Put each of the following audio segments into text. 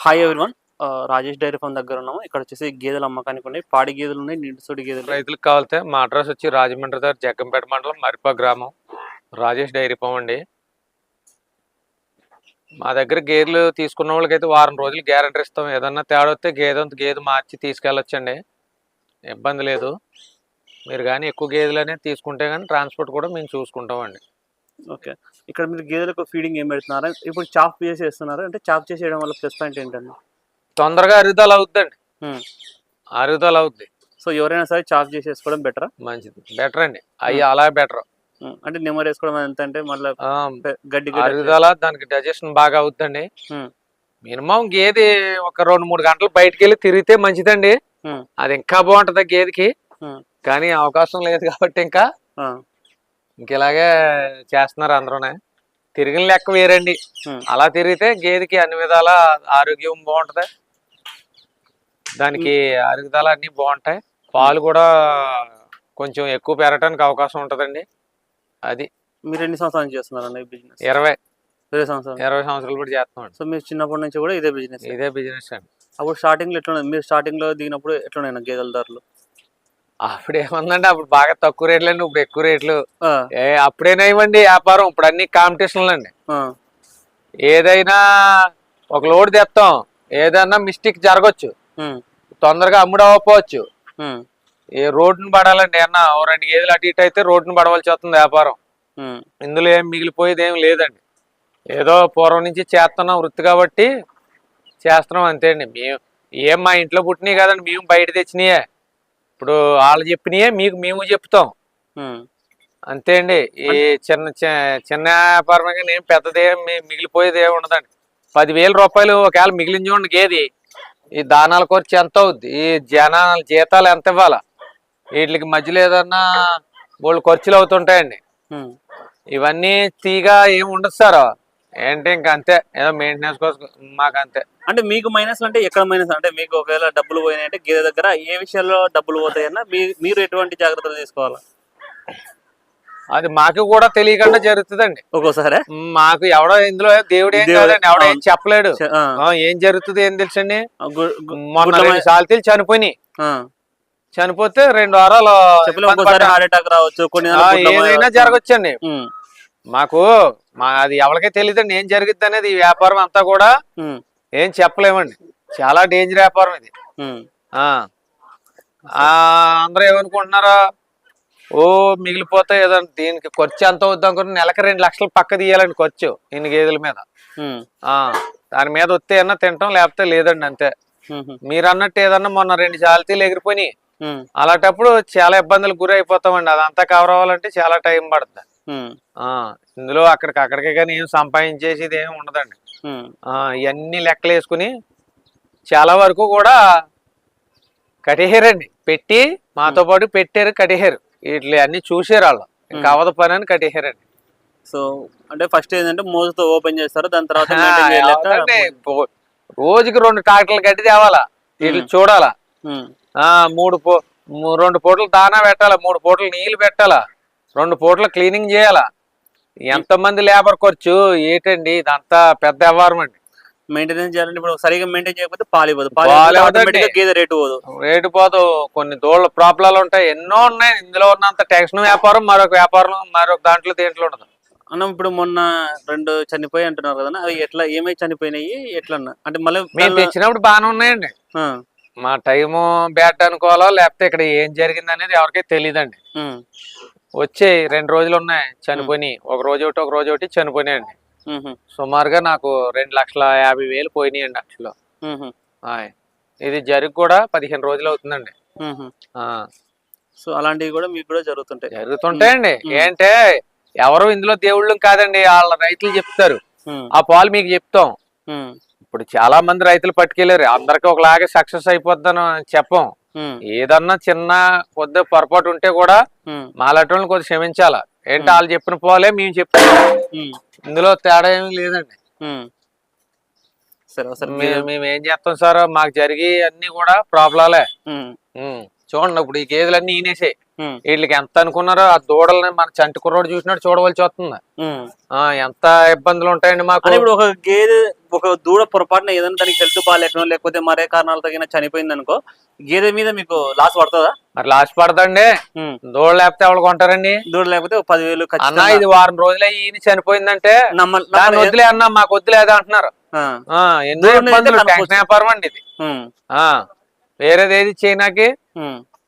Hi everyone. Rajesh dairy farm దగ్గర ఉన్నాము. ఇక్కడ వచ్చేసి గేదెలు అమ్మకానికి ఉన్నాయి. పాడి గేదెలు ఉన్నాయి, నిండుసూడి గేదెలు. రైతులకు కావాలితే మా అడ్రస్ వచ్చి రాజమండ్రి దగ్గర జగ్గంపేట మండలం మరిపా గ్రామం, రాజేష్ డైరీ ఫార్మ్ అండి. మా దగ్గర గేదెలు తీసుకున్న వాళ్ళకైతే వారం రోజులు గ్యారెంటీ ఇస్తాం. ఏదన్నా తేడా వస్తే గేదె మార్చి తీసుకెళ్ళొచ్చండి, ఇబ్బంది లేదు. మీరు కానీ ఎక్కువ గేదెలు అనేది తీసుకుంటే కానీ ట్రాన్స్పోర్ట్ కూడా మేము చూసుకుంటామండి. ఓకే, ఇక్కడ మీరు గేదెలకు ఫీడింగ్ ఏం పెడుతున్నారా? ఇప్పుడు చాప్ చేసి వేస్తున్నారు అంటే చాప్ చేసి వేయడం వల్ల ప్లస్ పాయింట్ ఏంటండి? తొందరగా అరుగుదల అవుద్దండి, అరుగుదల అవుద్ది. సో ఎవరైనా సరే చాప్ చేసి వేసుకోవడం బెటరా? మంచిది, బెటర్ అండి. అవి అలా బెటర్. అంటే నెమరు వేసుకోవడం ఎంత అంటే మళ్ళీ గడ్డి అరుగుదల దానికి డైజెషన్ బాగా అవుద్దండి. మినిమం గేదె ఒక 2-3 గంటలు బయటకు వెళ్ళి తిరిగితే మంచిదండి. అది ఇంకా బాగుంటది గేదెకి, కానీ అవకాశం లేదు కాబట్టి ఇంకా ఇలాగే చేస్తున్నారు అందరూనే. తిరిగిన లెక్క వేరండి. అలా తిరిగితే గేదెకి అన్ని విధాల ఆరోగ్యం బాగుంటది, దానికి అరుగుదల అన్ని బాగుంటాయి. పాలు కూడా కొంచెం ఎక్కువ పెరగడానికి అవకాశం ఉంటదండి. అది మీరు ఎన్ని సంవత్సరాలు చేస్తున్నారండి బిజినెస్? 20 సంవత్సరాలు కూడా చేస్తున్నాం. సో మీరు చిన్నప్పటి నుంచి కూడా ఇదే బిజినెస్ అండి. అప్పుడు స్టార్టింగ్ లో ఎట్లా, మీరు స్టార్టింగ్ లో దిగినప్పుడు ఎట్లున్నాయి గేదెల ధరలు? అప్పుడు ఏముందండి, అప్పుడు బాగా తక్కువ రేట్లు అండి, ఇప్పుడు ఎక్కువ రేట్లు. అప్పుడేనా ఇవ్వండి వ్యాపారం, ఇప్పుడు అన్ని కాంపిటీషన్లు అండి. ఏదైనా ఒక లోడ్ తెస్తాం, ఏదైనా మిస్టేక్ జరగచ్చు, తొందరగా అమ్ముడవ్వకపోవచ్చు. ఏ రోడ్డును పడాలండి, అన్న 2 గేదెలు అటు ఇటు అయితే రోడ్డును పడవలసి వస్తుంది వ్యాపారం. ఇందులో ఏం మిగిలిపోయేది ఏం లేదండి. ఏదో పూర్వం నుంచి చేస్తున్నాం వృత్తి కాబట్టి చేస్తున్నాం అంతే అండి. మేము మా ఇంట్లో పుట్టినాయి కదండి, మేము బయట తెచ్చినాయే. ఇప్పుడు వాళ్ళు చెప్పినాయే మేము చెప్తాం అంతే అండి. ఈ చిన్న వ్యాపారమే కానీ ఏం పెద్దదే మిగిలిపోయేది ఏమి ఉండదండి. 10,000 రూపాయలు ఒకవేళ మిగిలిన చూడండి గేది, ఈ దానాల ఖర్చు ఎంత అవుద్ది, ఈ జనాల జీతాలు ఎంత ఇవ్వాలా, వీటికి మధ్యలో ఏదన్నా వాళ్ళు ఖర్చులు అవుతుంటాయండి. ఇవన్నీ తీగా ఏమి ఉండదు సార్, ఏంటి ఇంకా అంతే, ఏదో మెయింటెనెన్స్ కోసం మాకు అంతే. అంటే మీకు మైనస్ అంటే ఎక్కడ మైనస్? అంటే మీకు ఒకవేళ డబ్బులు పోయినాయంటే గేదె దగ్గర ఏ విషయాల్లో డబ్బులు పోతాయన్నా మీరు ఎటువంటి జాగ్రత్తలు తీసుకోవాలా? అది మాకు కూడా తెలియకుండా జరుగుతుందండి ఒక్కోసారి. మాకు ఎవడో ఇందులో దేవుడు ఏం కాదండి, ఎవడో ఏం చెప్పలేడు. ఏం జరుగుతుంది ఏం తెలుసండి. మొన్న 2 సార్లు చనిపోతే 2 వారాలు హార్ట్ అటాక్ రావచ్చు, ఏదైనా జరగచ్చండి. మాకు అది ఎవరికే తెలియదండి ఏం జరిగిద్ది అనేది. ఈ వ్యాపారం అంతా కూడా ఏం చెప్పలేమండి, చాలా డేంజర్ వ్యాపారం ఇది. అందరూ ఏమనుకుంటున్నారా, మిగిలిపోతే ఏదంటే దీనికి ఖర్చు ఎంత అవుద్ది అనుకుంటే నెలకి 2 లక్షలు పక్క తీయాలండి ఖర్చు ఇన్ని గేదెల మీద. దాని మీద వస్తే ఏమన్నా తింటాం, లేకపోతే లేదండి అంతే. మీరు అన్నట్టు ఏదన్నా మొన్న 2 జాలతీలు ఎగిరిపోయి అలాంటప్పుడు చాలా ఇబ్బందులకు గురి అయిపోతామండి. అదంతా కవర్ అవ్వాలంటే చాలా టైం పడుతుంది. ఇందులో అక్కడికే కానీ ఏం సంపాదించేసేది ఏమి ఉండదండి. ఇవన్నీ లెక్కలు వేసుకుని చాలా వరకు కూడా కట్టేహారండి, పెట్టి మాతో పాటు పెట్టారు, కట్టేహారు. వీటి అన్ని చూసారు వాళ్ళు, ఇంకా అవద పని అని కట్టేహారండి. సో అంటే ఫస్ట్ ఏంటంటే మోజుతో ఓపెన్ చేస్తారు, దాని తర్వాత రోజుకి 2 ట్రాక్టర్లు గడ్డి తేవాలా, వీళ్ళు చూడాలా, 2 పూటలు దానా పెట్టాలా, 3 పూటలు నీళ్లు పెట్టాలా, 2 పూటలు క్లీనింగ్ చేయాలా. ఎంతమంది లేబర్ ఖర్చు ఏంటండి, ఇదంతా పెద్ద వ్యవహారం అండి. మెయింటెనెన్స్ చేయాలంటే ఇప్పుడు సరిగా మెయింటైన్ చేయకపోతే పాలు గేదె రేటు పోదు. కొన్ని దోళ్ళ ప్రాబ్లాలు ఉంటాయి, ఎన్నో ఉన్నాయి. ఇందులో ఉన్నంత టెన్షన్ వ్యాపారం మరొక దీంట్లో ఉండదు అన్న. ఇప్పుడు మొన్న 2 చనిపోయి అంటున్నారు కదా, అవి ఎట్లా ఏమై చనిపోయినాయి ఎట్లన్నా? అంటే మళ్ళీ మేము తెచ్చినప్పుడు బాగానే ఉన్నాయండి, మా టైము బ్యాట్ అనుకోవాలో లేకపోతే ఇక్కడ ఏం జరిగింది అనేది ఎవరికీ తెలియదండి. వచ్చాయి 2 రోజులు ఉన్నాయి చనిపోయి, ఒక రోజు ఒకటి చనిపోయినాయండి. సుమారుగా నాకు 2,50,000 పోయినాయండి అక్షలో. ఇది జరిగి కూడా 15 రోజులు అవుతుందండి. సో అలాంటివి కూడా మీకు కూడా జరుగుతుంటాయండి. ఏంటే ఎవరు ఇందులో దేవుళ్ళు కాదండి, వాళ్ళ రైతులు చెప్తారు, ఆ పాలు మీకు చెప్తాం. ఇప్పుడు చాలా మంది రైతులు పట్టుకెళ్ళారు, అందరికి ఒకలాగే సక్సెస్ అయిపోద్దని చెప్పం. ఏదన్నా చిన్న కొద్ది పొరపాటు ఉంటే కూడా మాలాటోళ్ళని కొద్దిగా క్షమించాలా. ఏంటి వాళ్ళు చెప్పిన పోలే మేము చెప్తాం, ఇందులో తేడా ఏమి లేదండి. మేము ఏం చేస్తాం సార్, మాకు జరిగి అన్ని కూడా ప్రాబ్లాలే. చూడండి ఇప్పుడు ఈ గేదెలన్నీ ఈనేసాయి. ఉమ్, వీళ్ళకి ఎంత అనుకున్నారో ఆ దూడల్ని మన చంటి కుర్రోడు చూసినట్టు చూడవలసి వస్తుంది. ఉమ్. ఎంత ఇబ్బందులు ఉంటాయండి మాకు. అంటే ఇప్పుడు ఒక గేదె ఒక దూడ పొరపాటున ఏదైనా దానికి హెల్త్ బాగాలేకనో లేకపోతే మరే కారణాలు తగిన చనిపోయింది అనుకో, గేదె మీద మీకు లాస్ పడుతుందా? మరి లాస్ట్ పడదండి. దూడ లేకపోతే ఎవరు కొంటారండి? దూడ లేకపోతే 10,000 అన్న ఇది వారం రోజులే ఈయన చనిపోయిందంటే దాన్ని వద్దులే అన్న, మాకు వద్దులేదు అంటున్నారు. ఎన్నో ఇబ్బందులు, టెన్షన్ వ్యాపారం అండి ఇది. వేరేది ఏది చైనాకి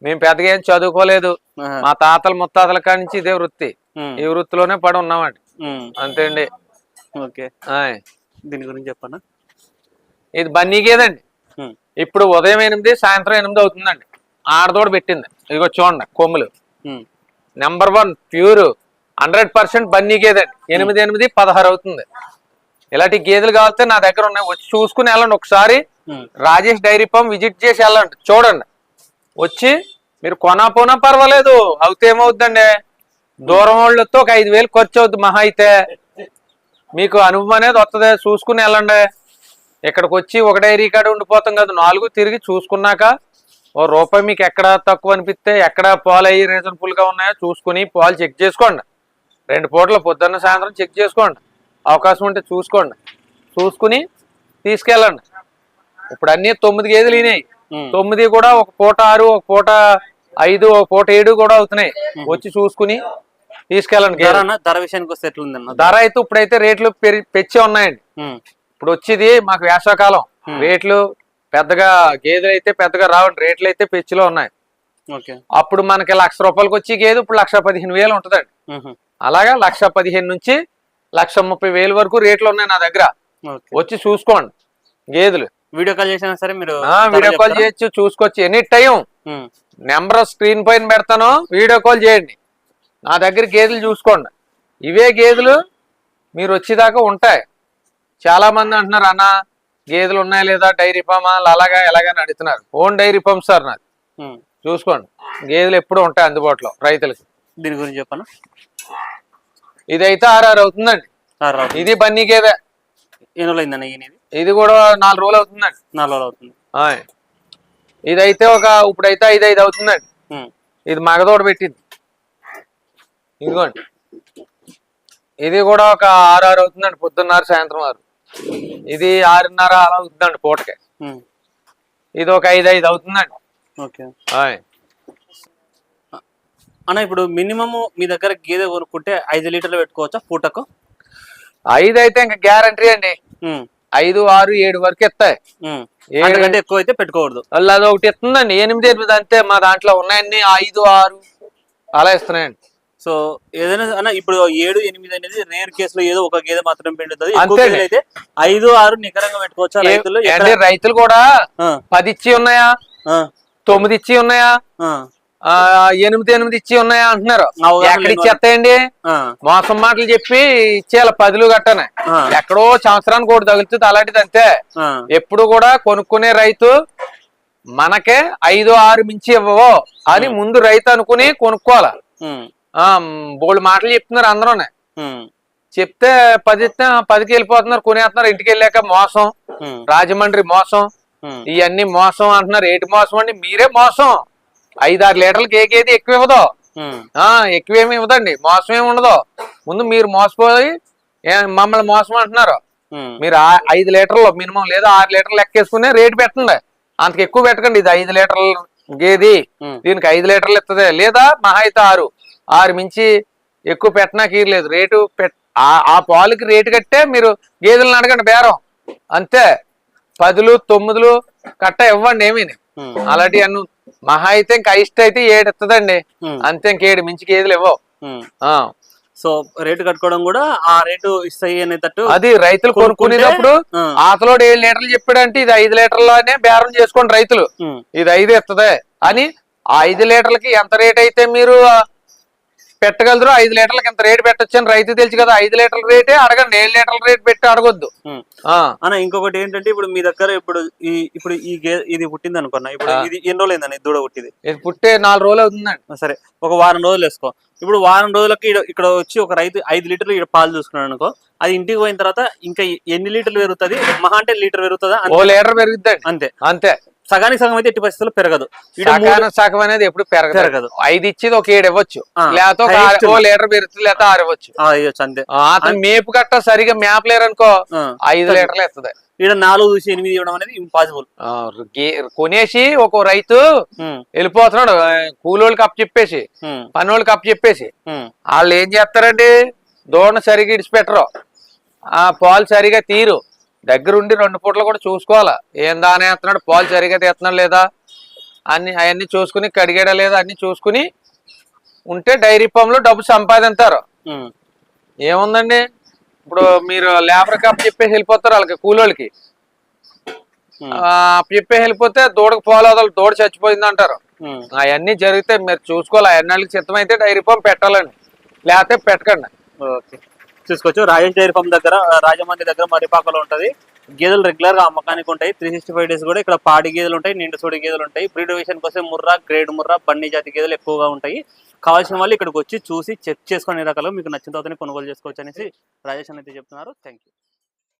మేము పెద్దగా ఏం చదువుకోలేదు. మా తాతల ముత్తాతల కాడి నుంచి ఇదే వృత్తి. ఈ వృత్తిలోనే పడి ఉన్నామండి, అంతే అండి. ఓకే, దీని గురించి చెప్పనా? ఇది బన్నీ గేదండి. ఇప్పుడు ఉదయం 8 సాయంత్రం 8 అవుతుందండి. ఆడదోడ పెట్టింది. ఇదిగో చూడండి కొమ్ములు నెంబర్ 1 ప్యూర్ 100% బన్నీ గేదండి. 8-8-16 అవుతుంది. ఇలాంటి గేదెలు కావాలంటే నా దగ్గర ఉన్నాయి, వచ్చి చూసుకుని వెళ్ళండి. ఒకసారి రాజేష్ డైరీ ఫామ్ విజిట్ చేసి వెళ్ళండి, చూడండి. వచ్చి మీరు కొనపోనా పర్వాలేదు, అవుతే ఏమవుద్దండి, దూరం వాళ్ళతో ఒక 5,000 ఖర్చు అవుద్ది మహా అయితే. మీకు అనుభవం అనేది వస్తుంది, చూసుకుని వెళ్ళండి. ఇక్కడికి వచ్చి ఒక డైరీ కాడ ఉండిపోతాం కదా, 4 తిరిగి చూసుకున్నాక ₹1 మీకు ఎక్కడ తక్కువ అనిపిస్తే, ఎక్కడ పాలు అయ్యి రీజనబుల్ గా ఉన్నాయో చూసుకుని పాలు చెక్ చేసుకోండి. 2 పూటలు పొద్దున్న సాయంత్రం చెక్ చేసుకోండి. అవకాశం ఉంటే చూసుకోండి, చూసుకుని తీసుకెళ్ళండి. ఇప్పుడు అన్ని 9 గేదెలు అయినాయి. 9 కూడా ఒక పూట 6, ఒక పూట 5, ఒక పూట 7 కూడా అవుతున్నాయి. వచ్చి చూసుకుని తీసుకెళ్ళండి. ధర విషయానికి వస్తే ఎట్లుందన్న? ధర అయితే ఇప్పుడైతే రేట్లు పెంచే ఉన్నాయండి. ఇప్పుడు వచ్చేది మాకు వేసవకాలం, రేట్లు పెద్దగా గేదెలు అయితే పెద్దగా రావండి, రేట్లు అయితే పెంచులో ఉన్నాయి. అప్పుడు మనకి ₹1,00,000 వచ్చి గేదె ఇప్పుడు 1,15,000 ఉంటుందండి. అలాగా 1,15,000 నుంచి 1,30,000 వరకు రేట్లు ఉన్నాయి నా దగ్గర. వచ్చి చూసుకోండి గేదెలు. వీడియో కాల్ చేసినా సరే మీరు వీడియో కాల్ చేయొచ్చు, చూసుకోవచ్చు ఎనీ టైం. నెంబర్ స్క్రీన్ పైన పెడతాను, వీడియో కాల్ చేయండి. నా దగ్గర గేదెలు చూసుకోండి. ఇవే గేదెలు మీరు వచ్చేదాకా ఉంటాయి. చాలా మంది అంటున్నారు, అన్న గేదెలు ఉన్నాయా లేదా, డైరీ ఫామా అలాగా ఎలాగని అడుగుతున్నారు. ఓన్ డైరీ ఫామ్ సార్ నాది. చూసుకోండి, గేదెలు ఎప్పుడు ఉంటాయి అందుబాటులో రైతులకి. దీని గురించి చెప్పను. ఇదైతే 6 అవుతుందండి. ఇది బన్నీ గేదె. ఎన్ని రోజులు అయిందన్న ఈయన? ఇది కూడా 4 రోజులు అవుతుందండి. 4 రోజులు అవుతుంది. ఇదైతే ఇప్పుడైతే 5 అవుతుందండి. ఇది మగదోడ పెట్టింది. ఇదిగోండి, ఇది కూడా ఒక 6 అవుతుందండి. పొద్దున్న సాయంత్రం 6. ఇది 6:30 అలా అవుతుందండి పూటకి. ఇది ఒక 5 అవుతుందండి. అన్న ఇప్పుడు మినిమం మీ దగ్గర గేదె కొనుక్కుంటే 5 లీటర్లు పెట్టుకోవచ్చా పూటకు? 5 అయితే ఇంకా గ్యారంటీ అండి. 5, 6, 7 వరకు ఇస్తాయి. అంతకంటే ఎక్కువ అయితే పెట్టుకోకూడదు. వాళ్ళు అది ఒకటి ఇస్తుందండి. 8, 8 అంతే. మా దాంట్లో ఉన్నాయన్ని 5, 6 అలా ఇస్తున్నాయండి. సో ఏదైనా అన్న ఇప్పుడు 7, 8 అనేది రేర్ కేసులో ఏదో ఒక గేదె మాత్రం పెండుతుంది. అయితే 5, 6 నికరంగా పెట్టుకోవచ్చా రైతులు? రైతులు కూడా 10 ఇచ్చి ఉన్నాయా, 9 ఇచ్చి ఉన్నాయా, 8 ఇచ్చి ఉన్నాయా అంటున్నారు. ఎక్కడ ఇచ్చేస్తాయండి? మోసం మాటలు చెప్పి ఇచ్చేయాలి 10లు గట్టనే. ఎక్కడో సంవత్సరానికి ఒకటి తగులుతుంది అలాంటిది అంతే. ఎప్పుడు కూడా కొనుక్కునే రైతు మనకే 5, 6 మించి ఇవ్వవో అని ముందు రైతు అనుకుని కొనుక్కోవాలి. బోల్డ్ మాటలు చెప్తున్నారు అందరూనే. చెప్తే 10 ఇస్తే 10కి వెళ్ళిపోతున్నారు, కొనేస్తున్నారు. ఇంటికి వెళ్ళాక మోసం, రాజమండ్రి మోసం, ఇవన్నీ మోసం అంటున్నారు. ఏటి మోసం అండి? మీరే మోసం. 5, 6 లీటర్లకి ఏ గేది ఎక్కువ ఇవ్వదు, ఎక్కువేమి ఇవ్వదండి. మోసం ఏమి ఉండదు. ముందు మీరు మోసపోయి మమ్మల్ని మోసం అంటున్నారు. మీరు 5 లీటర్లు మినిమం లేదా 6 లీటర్లు లెక్కేసుకునే రేటు పెట్టండి. అంతకు ఎక్కువ పెట్టకండి. ఇది 5 లీటర్లు గేది, దీనికి 5 లీటర్లు ఇస్తుంది. లేదా మహా అయితే 6 మించి ఎక్కువ పెట్టనాకీరలేదు. రేటు ఆ పాలకి రేటు కట్టే మీరు గేదెలను అడగండి బేరం, అంతే. 10లు 9లు కట్ట ఇవ్వండి. ఏమీ అలాంటి అన్ను మహా అయితే ఇంకా ఇష్ట అయితే 7 ఇస్తుందండి, అంతే. ఇంక 7 మించి గేదెలు ఇవ్వవు. సో రేటు కట్టుకోవడం కూడా ఆ రేటు ఇస్తాయి అనేటట్టు అది రైతులు కొనుక్కునేటప్పుడు. ఆతలోడు 7 లీటర్లు చెప్పాడంటే ఇది 5 లీటర్లనే బేరం చేసుకోండి రైతులు. ఇది 5 ఇస్తుంది అని ఆ 5 లీటర్లకి ఎంత రేట్ అయితే మీరు పెట్టగలరు, 5 లీటర్లకి ఎంత రేటు పెట్టొచ్చు అని రైతు తెలుసు కదా. 5 లీటర్ల రేటే అడగండి, 7 లీటర్ల రేట్ పెట్టి అడగొద్దు. అన్న ఇంకొకటి ఏంటంటే ఇప్పుడు మీ దగ్గర ఇప్పుడు ఇది పుట్టింది అనుకున్నా. ఇప్పుడు ఇది ఎన్ని రోజులు అయిందని దూడ పుట్టింది? ఇది పుట్టే 4 రోజులు అవుతుందండి. సరే, ఒక వారం రోజులు వేసుకో. ఇప్పుడు వారం రోజులకి ఇక్కడ వచ్చి ఒక రైతు 5 లీటర్లు ఇక్కడ పాలు చూసుకున్నాడు అనుకో, అది ఇంటికి పోయిన తర్వాత ఇంకా ఎన్ని లీటర్లు పెరుగుతుంది? మహా అంటే లీటర్ పెరుగుతుందా? 1 లీటర్ పెరుగుతుంది అంతే. అంతే. సగానికి సగం అయితే ఎట్టి పరిస్థితుల్లో పెరగదు. సగం అనేది ఎప్పుడు పెరగదు. 5 ఇచ్చేది ఒక 7 ఇవ్వచ్చు, లేకపోతే ఓ లీటర్ పెరుగుతుంది, లేకపోతే 6 ఇవ్వచ్చు. అంతే. అతను మేపు గట్ట సరిగా మేపలేరు అనుకో 5 లీటర్లు ఇస్తుంది. ఇక్కడ 4 చూసి 8 ఇవ్వడం అనేది ఇంపాసిబుల్. కొనేసి ఒక రైతు వెళ్ళిపోతున్నాడు కూలోళ్ళకి అప్పు చెప్పేసి, పనోళ్ళకి అప్పు చెప్పేసి. వాళ్ళు ఏం చేస్తారండి, దూడను సరిగా ఇడిచిపెట్టరు, ఆ పాలు సరిగా తీరు, దగ్గరుండి 2 పూటలు కూడా చూసుకోవాలా. ఏం దాని వేస్తున్నాడు, పాలు సరిగా తీస్తున్నాడు లేదా అవన్నీ చూసుకుని, కడిగేడా లేదా అన్ని చూసుకుని ఉంటే డైరీ ఫామ్ లో డబ్బు సంపాదించారు. ఏముందండి, ఇప్పుడు మీరు లేబర్ కప్ చెప్పేసి వెళ్ళిపోతారు వాళ్ళకి, కూలోళ్ళకి చెప్పేసి వెళ్ళిపోతే దూడకు పాలు వదలు, దూడ చచ్చిపోయింది అంటారు. అవన్నీ జరిగితే మీరు చూసుకోవాలి. అవన్నీ సిద్ధమైతే డైరీ ఫామ్ పెట్టాలండి, లేకపోతే పెట్టకండి. ఓకే, చూసుకోవచ్చు. రాజేష్ డైరీ ఫామ్ దగ్గర, రాజమండ్రి దగ్గర మరిపాకలో ఉంటది. గేదెలు రెగ్యులర్ గా అమ్మకానికి ఉంటాయి. 365 డేస్ కూడా ఇక్కడ పాడి గేదెలు ఉంటాయి, నిండు సూడి గేదెలు ఉంటాయి. బ్రీడ్ విషయానికి వస్తే ముర్రా, గ్రేడ్ ముర్రా, బండి జాతి గేదెలు ఎక్కువగా ఉంటాయి. కావాల్సిన వాళ్ళు ఇక్కడికి వచ్చి చూసి చెక్ చేసుకునే రకాలు మీకు నచ్చిన తర్వాత కొనుగోలు చేసుకోవచ్చు అనేసి రాజేష్ అయితే చెప్తున్నారు. Thank you.